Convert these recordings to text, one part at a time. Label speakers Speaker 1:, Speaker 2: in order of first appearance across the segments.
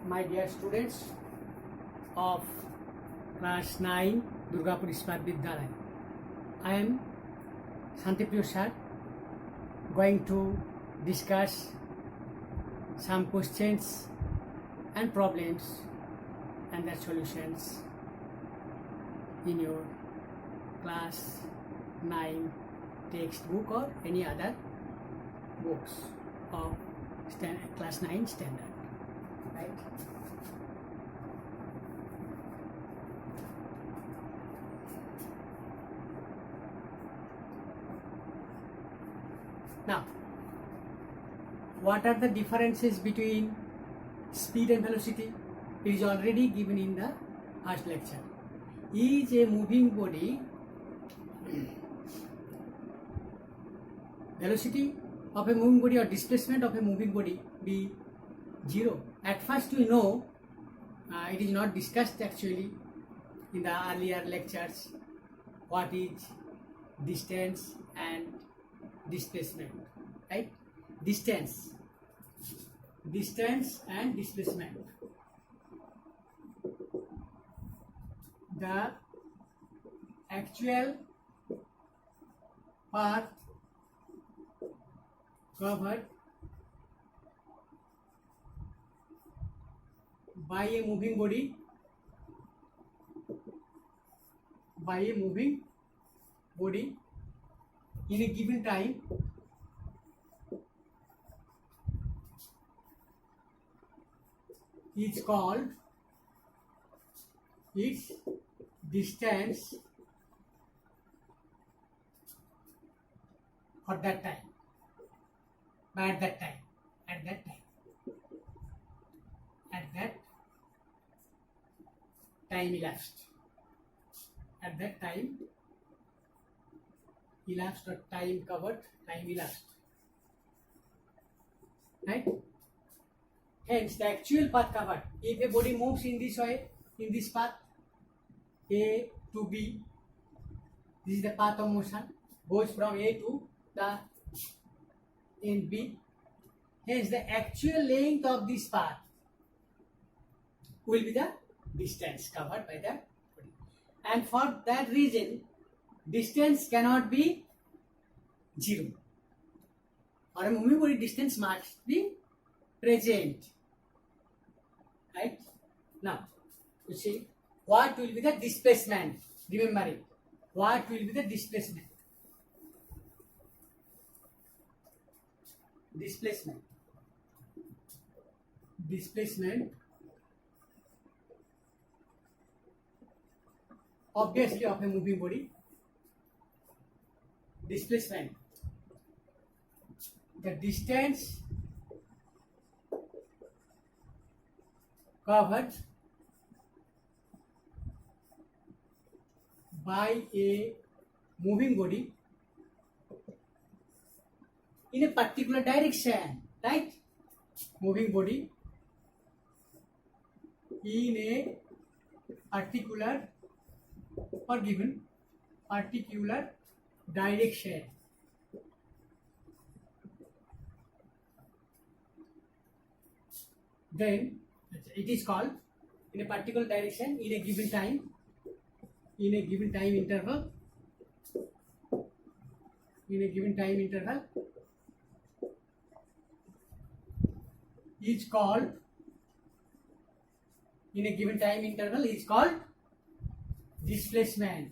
Speaker 1: my dear students of class 9 Durgapur Ispat Vidyalaya. I am Shantipriyo sir going to discuss some questions and problems and their solutions in your class 9 textbook or any other books of class 9 standard, right? Now, what are the differences between speed and velocity? It is already given in the first lecture. Is a moving body velocity of a moving body or displacement of a moving body be zero? At first we know it is not discussed actually in the earlier lectures what is distance and displacement, right? Distance and displacement. The actual path covered by a moving body in a given time is called its distance for that time, at that time elapsed, or time covered, time elapsed, right? Hence, the actual path covered, if a body moves in this way, in this path, A to B, this is the path of motion, goes from A to the end B. Hence, the actual length of this path will be the distance covered by the body. And for that reason, distance cannot be zero. For a moving body, distance must be present. Right? Now, you see, what will be the displacement? Remember it. What will be the displacement? Displacement obviously of a moving body. Displacement, the distance covered by a moving body in a particular direction, right? Moving body in a particular or given particular direction. Then it is called in a particular direction in a given time interval. Is called in a given time interval is called displacement,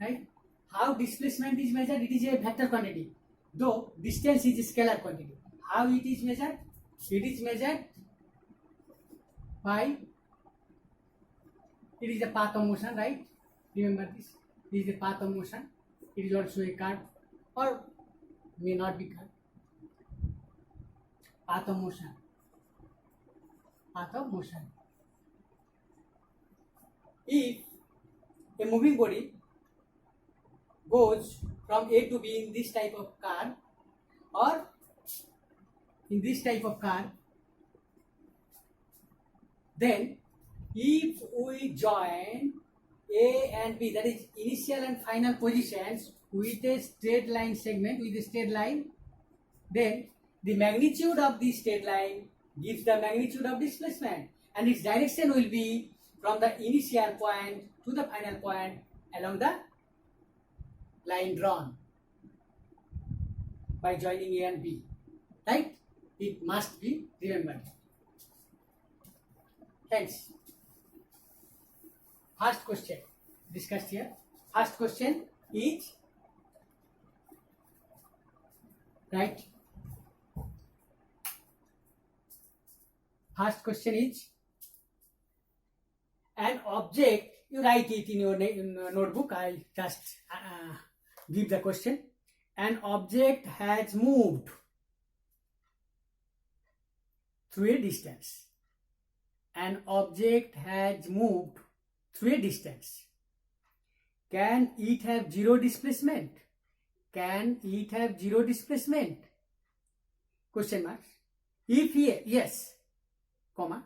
Speaker 1: right? How displacement is measured? It is a vector quantity, though distance is a scalar quantity. How it is measured? It is measured by, it is a path of motion, right? Remember this. This is the path of motion. It is also a curve or may not be curve. Path of motion. If a moving body goes from A to B in this type of curve or in this type of curve, then if we join A and B, that is initial and final positions, with a straight line segment, then the magnitude of the straight line gives the magnitude of displacement, and its direction will be from the initial point to the final point along the line drawn by joining A and B, right? It must be remembered. Hence, first question discussed here. First question is right. First question is an object. You write it in your notebook. I just give the question. An object has moved through a distance. An object has moved through a distance. Can it have zero displacement? Can it have zero displacement? Question mark. If yes, comma,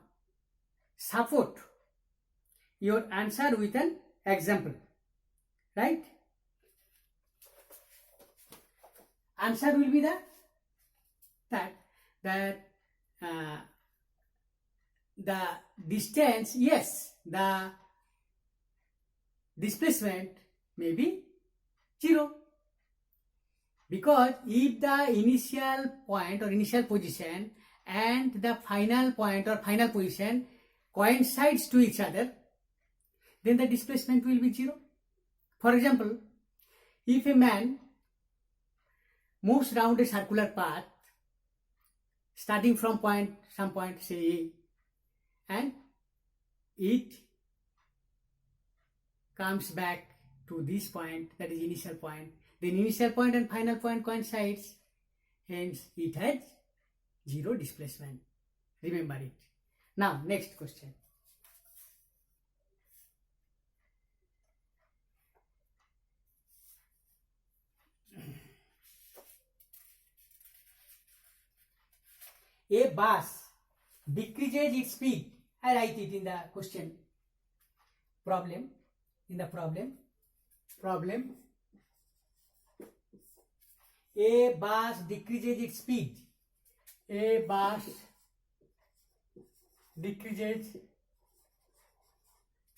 Speaker 1: support your answer with an example, right? Answer will be that the distance, yes, the displacement may be zero, because if the initial point or initial position and the final point or final position coincides to each other, then the displacement will be zero. For example, if a man moves round a circular path starting from some point say A, and it comes back to this point, that is initial point, then initial point and final point coincides, hence it has zero displacement. Remember it. Now next question. A bus decreases its speed. I write it in the question. Problem. In the problem. A bus decreases its speed. A bus decreases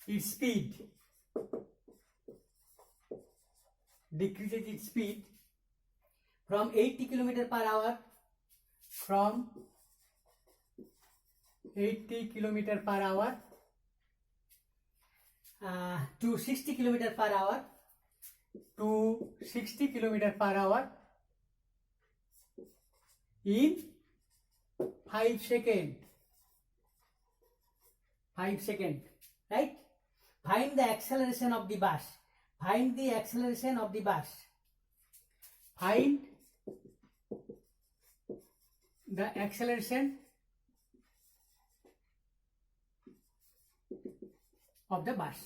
Speaker 1: its speed. Decreases its speed from 80 km per hour. From 80 km per hour to 60 km per hour to 60 km per hour in 5 seconds. 5 seconds, right? Find the acceleration of the bus. Find the acceleration of the bus. Find the acceleration of the bus,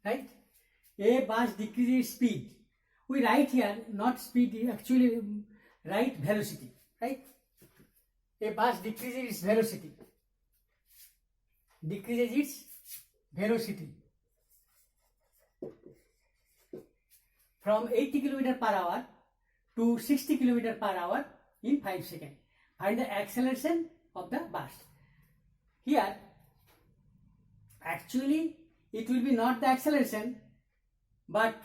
Speaker 1: right? A bus decreases speed. We write here not speed, actually write velocity, right? A bus decreases its velocity. Decreases its velocity from 80 km per hour to 60 km per hour in 5 seconds. Find the acceleration of the bus. Here, actually, it will be not the acceleration, but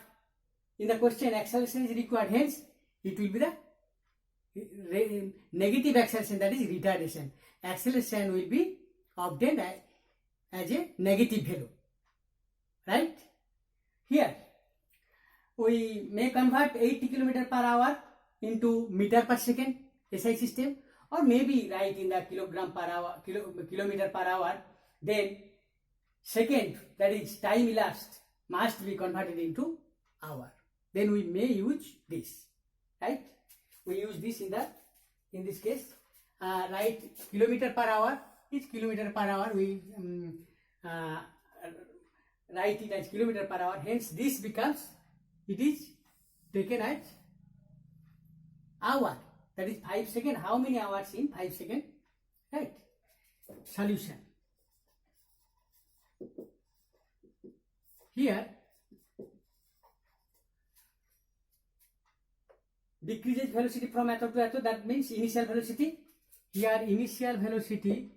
Speaker 1: in the question, acceleration is required. Hence, it will be the negative acceleration, that is retardation. Acceleration will be obtained as a negative value, right? Here, we may convert 80 km per hour into meter per second, SI system, or maybe write in the kilogram per hour, kilometer per hour. Then second, that is time elapsed, must be converted into hour. Then we may use this, right? We use this in this case. Write kilometer per hour. Each kilometer per hour we write it as kilometer per hour. Hence, this becomes, it is taken as hour. That is 5 seconds. How many hours in 5 seconds? Right. Solution. Here, decreases velocity from atom to atom, that means initial velocity. Here initial velocity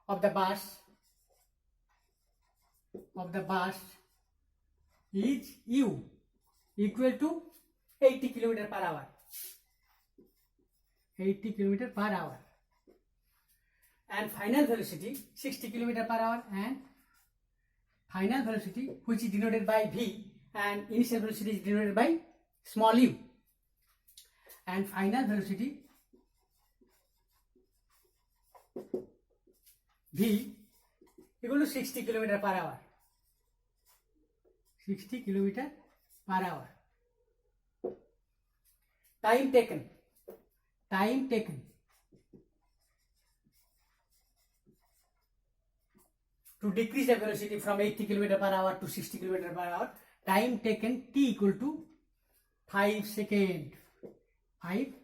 Speaker 1: of the burst is u equal to 80 km per hour. 80 km per hour. And final velocity 60 km per hour, and final velocity which is denoted by v, and initial velocity is denoted by small u, and final velocity v equal to 60 km per hour. 60 km per hour. Time taken to decrease the velocity from 80 km per hour to 60 km per hour. Time taken t equal to 5 seconds. 5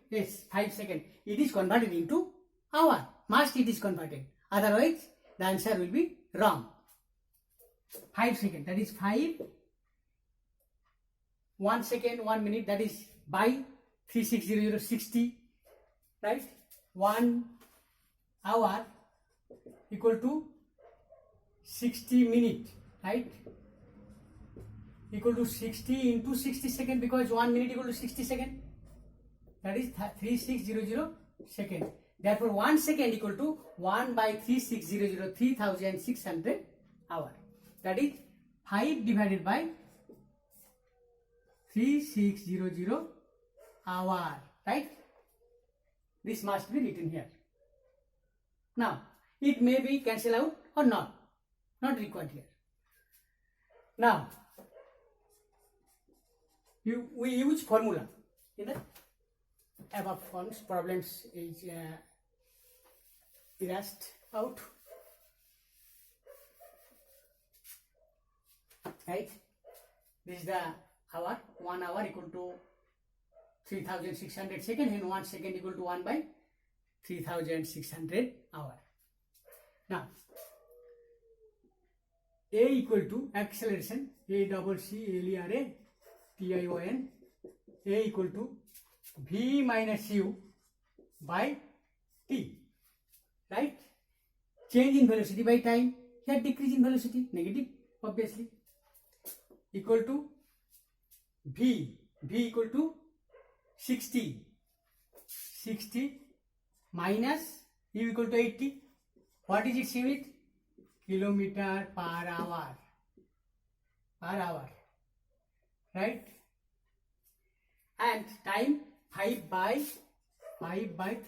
Speaker 1: seconds. It is converted into hour. Must it is converted. Otherwise, the answer will be wrong. 5 seconds. That is 5. 1 second, 1 minute. That is by 3600 60. Right? 1 hour equal to 60 minutes. Right? Equal to 60 into 60 seconds, because 1 minute equal to 60 seconds. That is 3600 seconds. Therefore, 1 second equal to 1 by 3600, 3600 hour. That is 5 divided by 3600 hour. Right? This must be written here. Now, it may be cancelled out or not. Not required here. Now, we use formula in the above forms. Problems is erased out. Right? This is the hour. 1 hour equal to 3600 seconds, and 1 second equal to 1 by 3600 hour. Now, A equal to acceleration, A double C L E R A T I O N, A equal to V minus U by T. Right? Change in velocity by time. Here decrease in velocity, negative obviously, equal to V equal to 60 minus U equal to 80. What is its unit? Kilometer per hour. Right? And time 5 by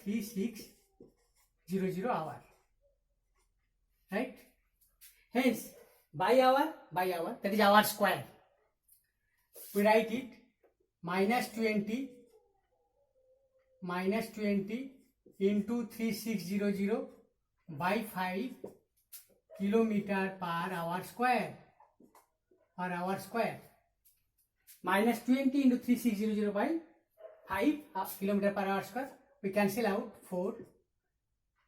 Speaker 1: 3600 hour. Right? Hence, by hour, that is hour square. We write it minus 20 into 3600 by 5 kilometer per hour square. Minus 20 into 3600 by 5 kilometer per hour square. We cancel out 4.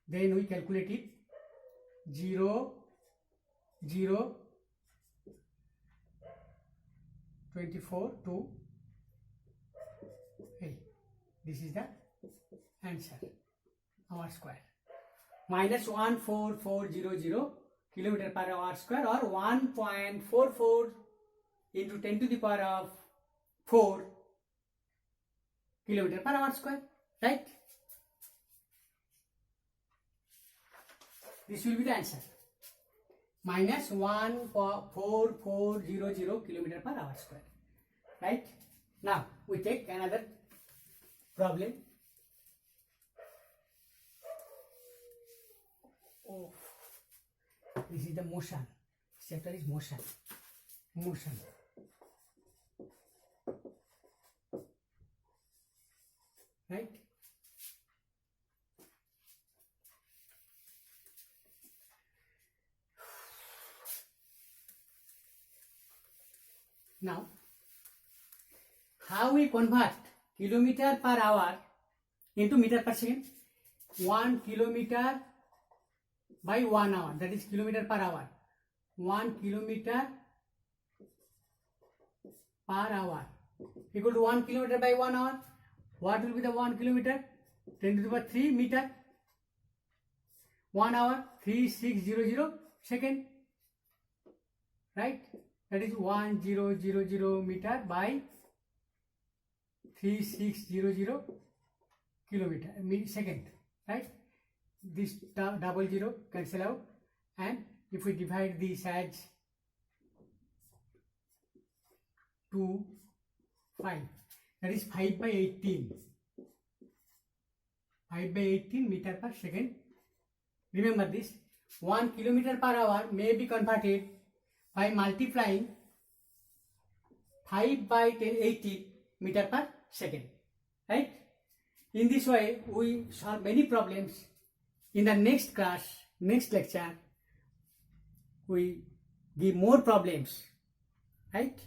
Speaker 1: Then we calculate it. 0, 24, 2. Hey, this is the answer. Hour square. Minus 14400 kilometer per hour square, or 1.44 into 10 to the power of 4 kilometer per hour square. Right? This will be the answer. Minus 14400 kilometer per hour square. Right? Now, we take another problem. Oh, this is the motion. Chapter is motion. Right? Now, how we convert kilometer per hour into meter per second? 1 kilometer by 1 hour, that is kilometer per hour. 1 kilometer per hour equal to 1 kilometer by 1 hour. What will be the 1 kilometer? 10 to the power 3 meter. 1 hour 3600 second. Right? That is 1000 meter by 3600 kilometer second. Right? This double zero cancel out, and if we divide this as 2, 5, that is 5 by 18. 5 by 18 meter per second. Remember this, 1 kilometer per hour may be converted by multiplying 5 by 18 meter per second. Right? In this way, we solve many problems. In the next class, next lecture, we give more problems. Right?